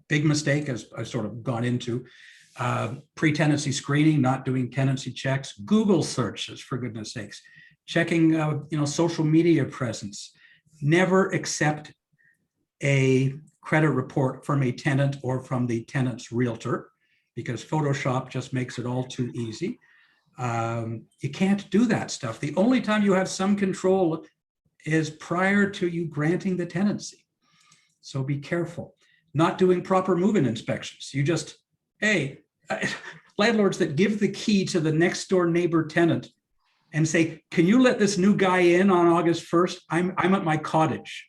Speaker 2: big mistake, as I've sort of gone into. Pre-tenancy screening, not doing tenancy checks, Google searches, for goodness sakes, checking social media presence. Never accept a credit report from a tenant or from the tenant's realtor, because Photoshop just makes it all too easy. You can't do that stuff. The only time you have some control is prior to you granting the tenancy. So be careful. Not doing proper move-in inspections. You just, hey, landlords that give the key to the next door neighbor tenant and say, can you let this new guy in on August 1st? I'm at my cottage.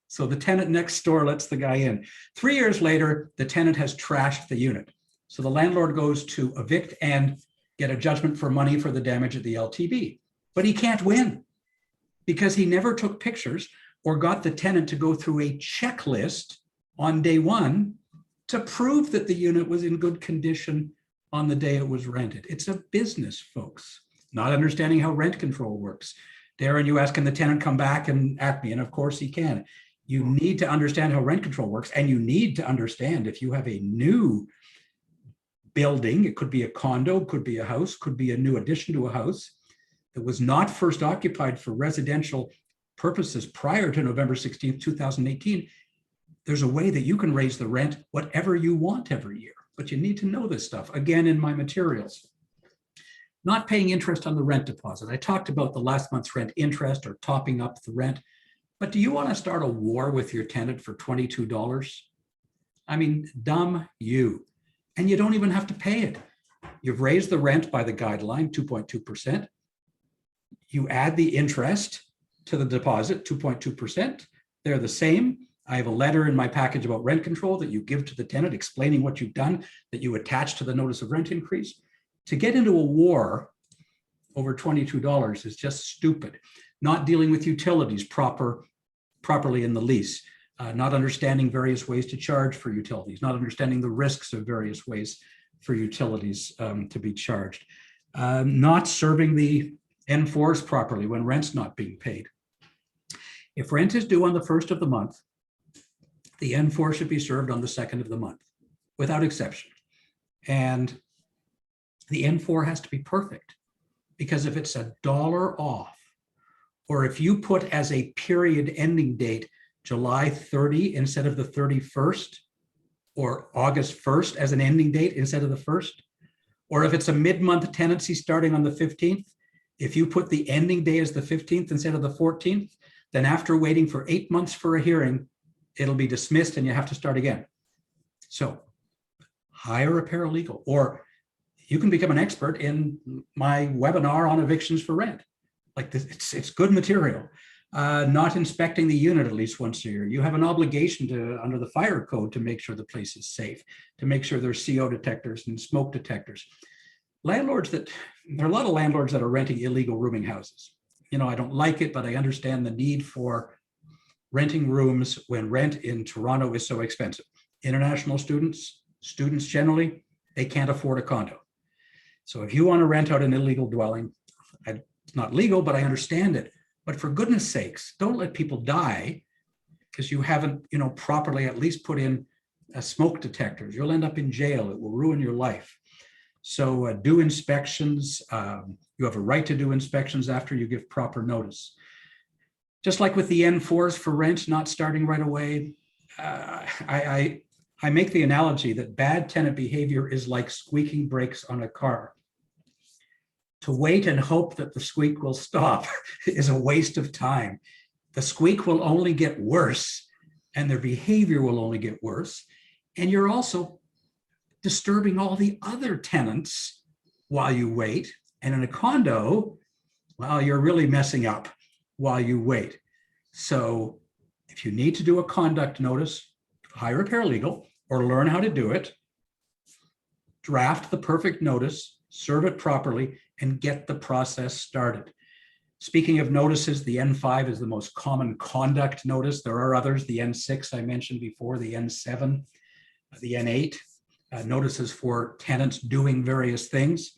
Speaker 2: So the tenant next door lets the guy in. 3 years later, the tenant has trashed the unit. So the landlord goes to evict and get a judgment for money for the damage at the LTB. But he can't win because he never took pictures or got the tenant to go through a checklist on day one to prove that the unit was in good condition on the day it was rented. It's a business, folks. Not understanding how rent control works. Darren, you ask, can the tenant come back and at me? And of course he can. You need to understand how rent control works, and you need to understand if you have a new building, it could be a condo, could be a house, could be a new addition to a house that was not first occupied for residential purposes prior to November 16th, 2018, there's a way that you can raise the rent whatever you want every year, but you need to know this stuff. Again, in my materials. Not paying interest on the rent deposit. I talked about the last month's rent interest or topping up the rent, but do you want to start a war with your tenant for $22? I mean, dumb you. And you don't even have to pay it. You've raised the rent by the guideline, 2.2%. You add the interest to the deposit, 2.2%. They're the same. I have a letter in my package about rent control that you give to the tenant explaining what you've done, that you attach to the notice of rent increase. To get into a war over $22 is just stupid. Not dealing with utilities properly in the lease, not understanding various ways to charge for utilities, not understanding the risks of various ways for utilities to be charged, not serving the N4s properly when rent's not being paid. If rent is due on the 1st of the month, the N4 should be served on the 2nd of the month, without exception. And the N4 has to be perfect, because if it's $1 off, or if you put as a period ending date July 30 instead of the 31st, or August 1st as an ending date instead of the 1st, or if it's a mid-month tenancy starting on the 15th, if you put the ending day as the 15th instead of the 14th, then after waiting for 8 months for a hearing, it'll be dismissed and you have to start again. So hire a paralegal, or you can become an expert in my webinar on evictions for rent. Like this, it's good material. Not inspecting the unit at least once a year. You have an obligation to, under the fire code, to make sure the place is safe, to make sure there's CO detectors and smoke detectors. Landlords there are a lot of landlords that are renting illegal rooming houses. You know, I don't like it, but I understand the need for renting rooms when rent in Toronto is so expensive. International students generally, they can't afford a condo. So if you want to rent out an illegal dwelling, it's not legal, but I understand it. But for goodness sakes, don't let people die because you haven't, properly at least put in smoke detectors. You'll end up in jail. It will ruin your life. So do inspections. You have a right to do inspections after you give proper notice. Just like with the N4s for rent, not starting right away. I make the analogy that bad tenant behavior is like squeaking brakes on a car. To wait and hope that the squeak will stop is a waste of time. The squeak will only get worse and their behavior will only get worse. And you're also disturbing all the other tenants while you wait. And in a condo, well, you're really messing up while you wait. So if you need to do a conduct notice, hire a paralegal or learn how to do it, draft the perfect notice, serve it properly, and get the process started. Speaking of notices, the N5 is the most common conduct notice. There are others, the N6 I mentioned before, the N7, the N8, notices for tenants doing various things.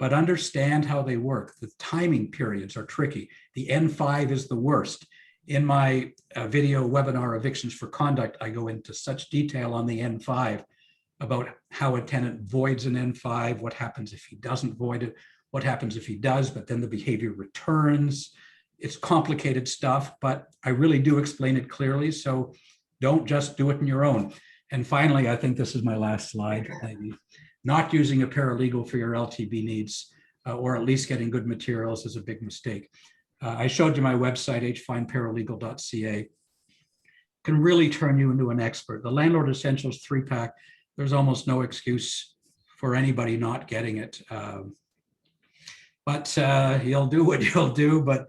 Speaker 2: But understand how they work. The timing periods are tricky. The N5 is the worst. In my video webinar, Evictions for Conduct, I go into such detail on the N5 about how a tenant voids an N5, what happens if he doesn't void it, what happens if he does, but then the behavior returns. It's complicated stuff, but I really do explain it clearly. So don't just do it on your own. And finally, I think this is my last slide. Not using a paralegal for your LTB needs, or at least getting good materials is a big mistake. I showed you my website, hfineparalegal.ca. Can really turn you into an expert. The Landlord Essentials 3-pack, there's almost no excuse for anybody not getting it. But you'll do what you'll do. But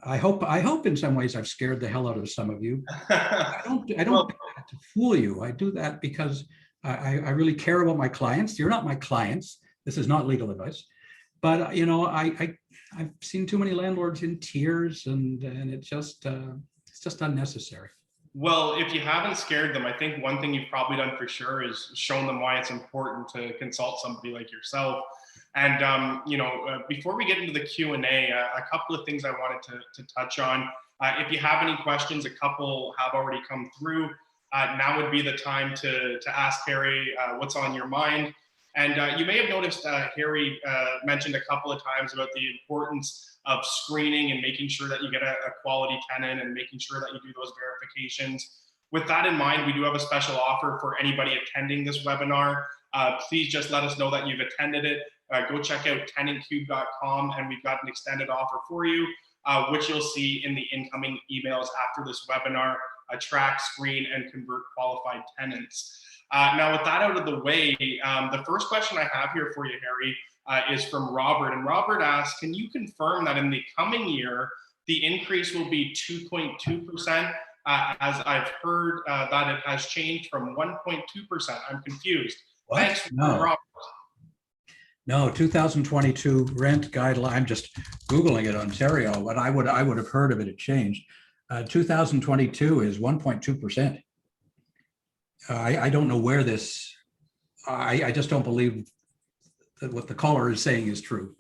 Speaker 2: I hope in some ways I've scared the hell out of some of you. I don't do that to fool you. I do that because I really care about my clients. You're not my clients. This is not legal advice. But I've seen too many landlords in tears, and it's just unnecessary.
Speaker 1: Well, if you haven't scared them, I think one thing you've probably done for sure is shown them why it's important to consult somebody like yourself. And before we get into the Q&A, a couple of things I wanted to touch on. If you have any questions, a couple have already come through. Now would be the time to ask Harry what's on your mind. And you may have noticed Harry mentioned a couple of times about the importance of screening and making sure that you get a quality tenant and making sure that you do those verifications. With that in mind, we do have a special offer for anybody attending this webinar. Please just let us know that you've attended it. Go check out tenantcube.com, and we've got an extended offer for you, which you'll see in the incoming emails after this webinar: attract, screen, and convert qualified tenants. Now, with that out of the way, the first question I have here for you, Harry, is from Robert. And Robert asks, can you confirm that in the coming year, the increase will be 2.2%? As I've heard that it has changed from 1.2%. I'm confused.
Speaker 2: What?
Speaker 1: Thanks,
Speaker 2: No.
Speaker 1: Robert.
Speaker 2: No, 2022 rent guideline. I'm just Googling it, Ontario, but I would have heard of it. It changed. 2022 is 1.2%. I don't know where this. I just don't believe that what the caller is saying is true.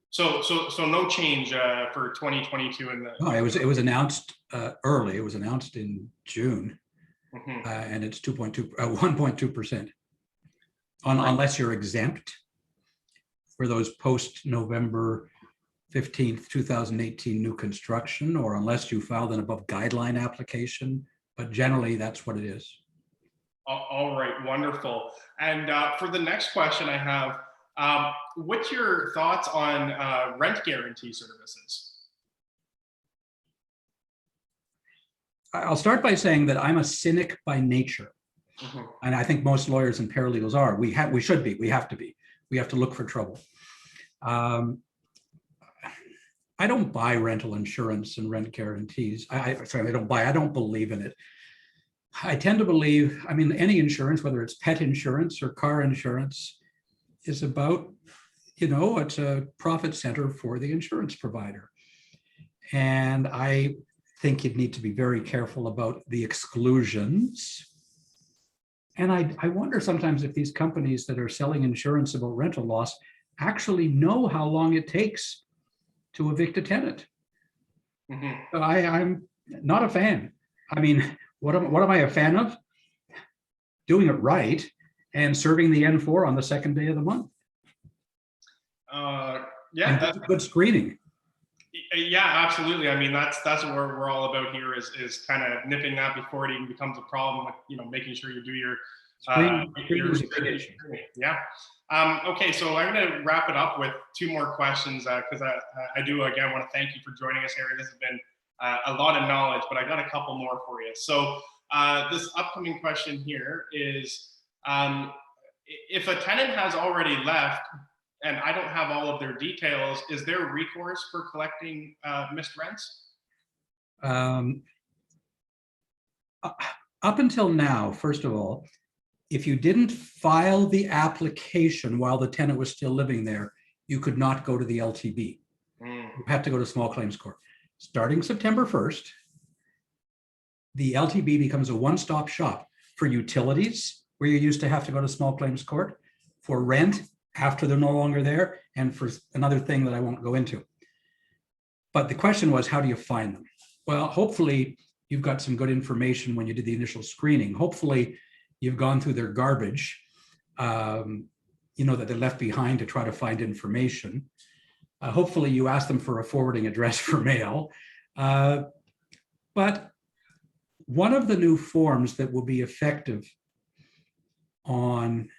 Speaker 1: So no change for 2022 in the.
Speaker 2: No, it was announced early. It was announced in June, and it's 1.2%. Unless you're exempt for those post November 15th, 2018 new construction, or unless you filed an above guideline application. But generally, that's what it is.
Speaker 1: All right, wonderful. And for the next question I have, what's your thoughts on rent guarantee services?
Speaker 2: I'll start by saying that I'm a cynic by nature. And I think most lawyers and paralegals are. We should be. We have to be. We have to look for trouble. I don't buy rental insurance and rent guarantees. I don't believe in it. I tend to believe, any insurance, whether it's pet insurance or car insurance, is about, it's a profit center for the insurance provider. And I think you'd need to be very careful about the exclusions. And I wonder sometimes if these companies that are selling insurance about rental loss actually know how long it takes to evict a tenant. So I'm not a fan. What am I a fan of? Doing it right and serving the N4 on the second day of the month.
Speaker 1: Yeah,
Speaker 2: that's good screening.
Speaker 1: Yeah, absolutely. That's what we're all about here is kind of nipping that before it even becomes a problem. Making sure you do your yeah. Okay, so I'm going to wrap it up with two more questions because I do again want to thank you for joining us, Harry. This has been a lot of knowledge, but I got a couple more for you. So this upcoming question here is, if a tenant has already left and I don't have all of their details, is there recourse for collecting missed rents?
Speaker 2: Up until now, first of all, if you didn't file the application while the tenant was still living there, you could not go to the LTB. You have to go to small claims court. Starting September 1st, the LTB becomes a one-stop shop for utilities, where you used to have to go to small claims court, for rent after they're no longer there, and for another thing that I won't go into. But the question was, how do you find them? Well, hopefully you've got some good information when you did the initial screening. Hopefully you've gone through their garbage, that they left behind to try to find information. Hopefully you asked them for a forwarding address for mail. But one of the new forms that will be effective on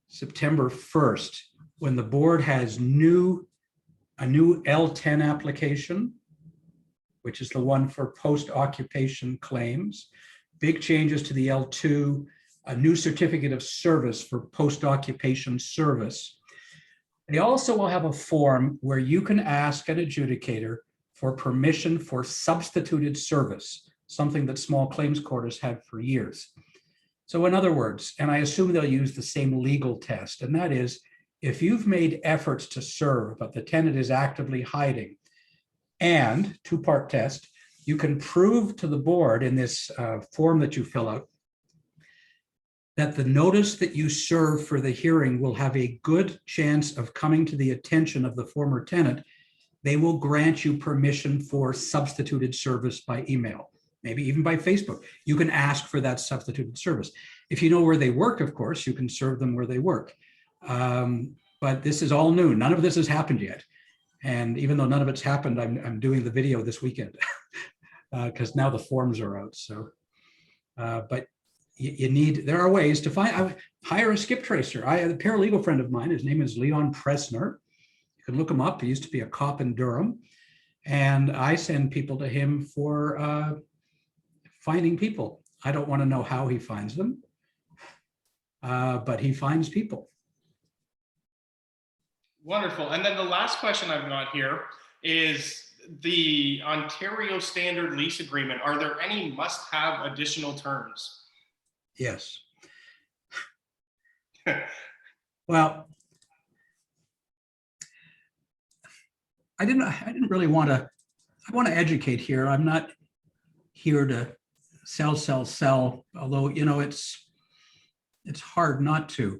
Speaker 2: September 1st, when the board has a new L10 application which is the one for post-occupation claims. Big changes to the L2, a new certificate of service for post-occupation service. They also will have a form where you can ask an adjudicator for permission for substituted service, something that small claims court has had for years. So in other words, and I assume they'll use the same legal test, and that is, if you've made efforts to serve, but the tenant is actively hiding, and two-part test, you can prove to the board in this form that you fill out that the notice that you serve for the hearing will have a good chance of coming to the attention of the former tenant. They will grant you permission for substituted service by email, maybe even by Facebook. You can ask for that substituted service. If you know where they work, of course, you can serve them where they work. But this is all new. None of this has happened yet. And even though none of it's happened, I'm doing the video this weekend because now the forms are out. So, but there are ways to hire a skip tracer. I have a paralegal friend of mine. His name is Leon Pressner. You can look him up. He used to be a cop in Durham. And I send people to him for finding people. I don't want to know how he finds them, but he finds people.
Speaker 1: Wonderful. And then the last question I've got here is the Ontario Standard Lease Agreement. Are there any must-have additional terms?
Speaker 2: Yes. Well, I didn't really want to, I want to educate here. I'm not here to sell, although, you know, it's hard not to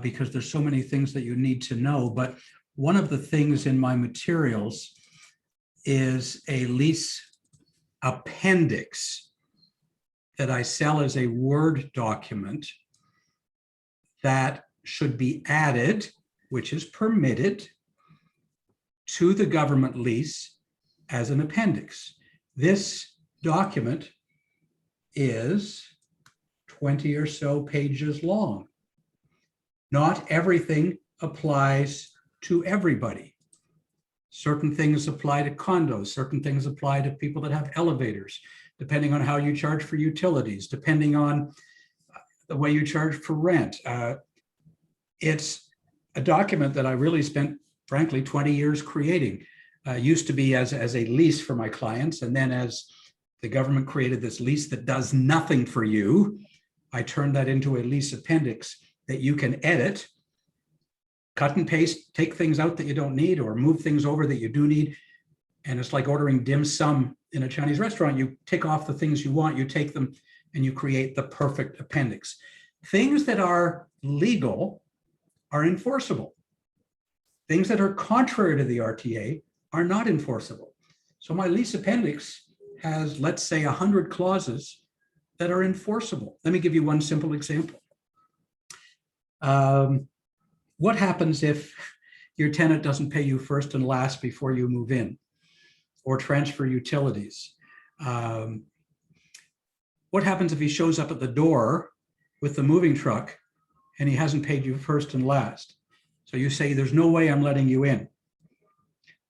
Speaker 2: because there's so many things that you need to know. But one of the things in my materials is a lease appendix that I sell as a Word document that should be added, which is permitted, to the government lease as an appendix. This document is 20 or so pages long. Not everything applies to everybody. Certain things apply to condos, certain things apply to people that have elevators, depending on how you charge for utilities, depending on the way you charge for rent. It's a document that I really spent, frankly, 20 years creating. Used to be as a lease for my clients, and then as the government created this lease that does nothing for you, I turned that into a lease appendix that you can edit, cut and paste, take things out that you don't need, or move things over that you do need. And it's like ordering dim sum in a Chinese restaurant. You tick off the things you want, you take them, and you create the perfect appendix. Things that are legal are enforceable. Things that are contrary to the RTA are not enforceable. So my lease appendix has, let's say, 100 clauses that are enforceable. Let me give you one simple example. What happens if your tenant doesn't pay you first and last before you move in, or transfer utilities? What happens if he shows up at the door with the moving truck and he hasn't paid you first and last? So you say, there's no way I'm letting you in.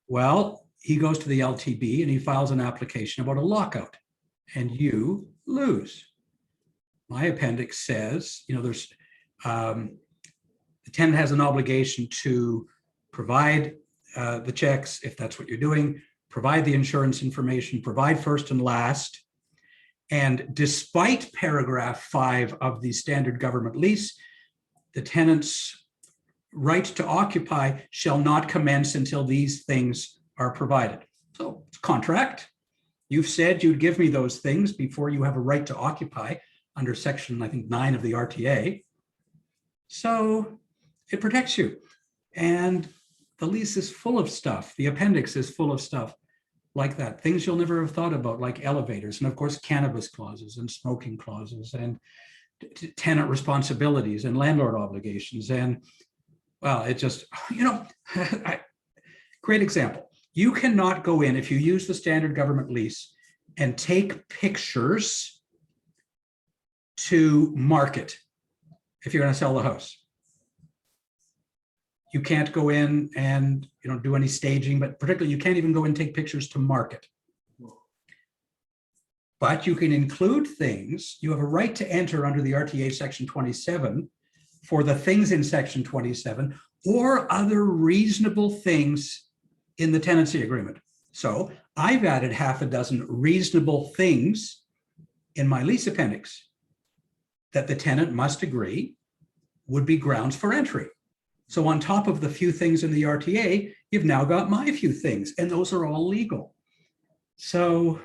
Speaker 2: Well, he goes to the LTB and he files an application about a lockout, and you lose. My appendix says, you know, there's the tenant has an obligation to provide the checks, if that's what you're doing, provide the insurance information, provide first and last. And despite paragraph 5 of the standard government lease, the tenant's right to occupy shall not commence until these things are provided. So it's contract. You've said you'd give me those things before you have a right to occupy under section, I think, 9 of the RTA. So it protects you. And the lease is full of stuff. The appendix is full of stuff like that. Things you'll never have thought about, like elevators, and of course, cannabis clauses and smoking clauses and tenant responsibilities and landlord obligations. And well, it just, you know, great example. You cannot go in, if you use the standard government lease, and take pictures to market if you're going to sell the house. You can't go in and, you know, do any staging, but particularly you can't even go and take pictures to market. But you can include things, you have a right to enter under the RTA section 27 for the things in section 27 or other reasonable things in the tenancy agreement. So I've added half a dozen reasonable things in my lease appendix that the tenant must agree would be grounds for entry. So on top of the few things in the RTA, you've now got my few things, and those are all legal. So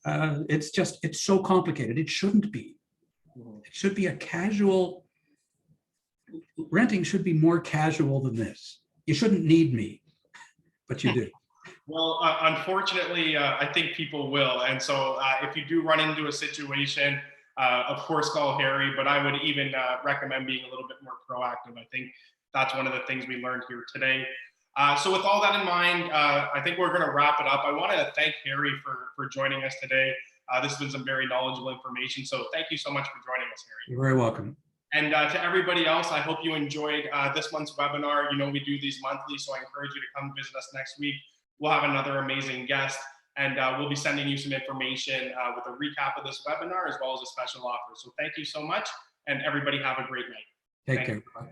Speaker 2: it's so complicated. It shouldn't be. It should be a casual, renting should be more casual than this. You shouldn't need me, but you do.
Speaker 1: Well, unfortunately, I think people will. And so if you do run into a situation, of course, call Harry, but I would even recommend being a little bit more proactive. I think that's one of the things we learned here today. So with all that in mind, I think we're going to wrap it up. I want to thank Harry for joining us today. This has been some very knowledgeable information. So thank you so much for joining us, Harry.
Speaker 2: You're very welcome.
Speaker 1: And to everybody else, I hope you enjoyed this month's webinar. You know, we do these monthly, so I encourage you to come visit us next week. We'll have another amazing guest, and we'll be sending you some information with a recap of this webinar as well as a special offer. So thank you so much, and everybody have a great night.
Speaker 2: Take care. Bye.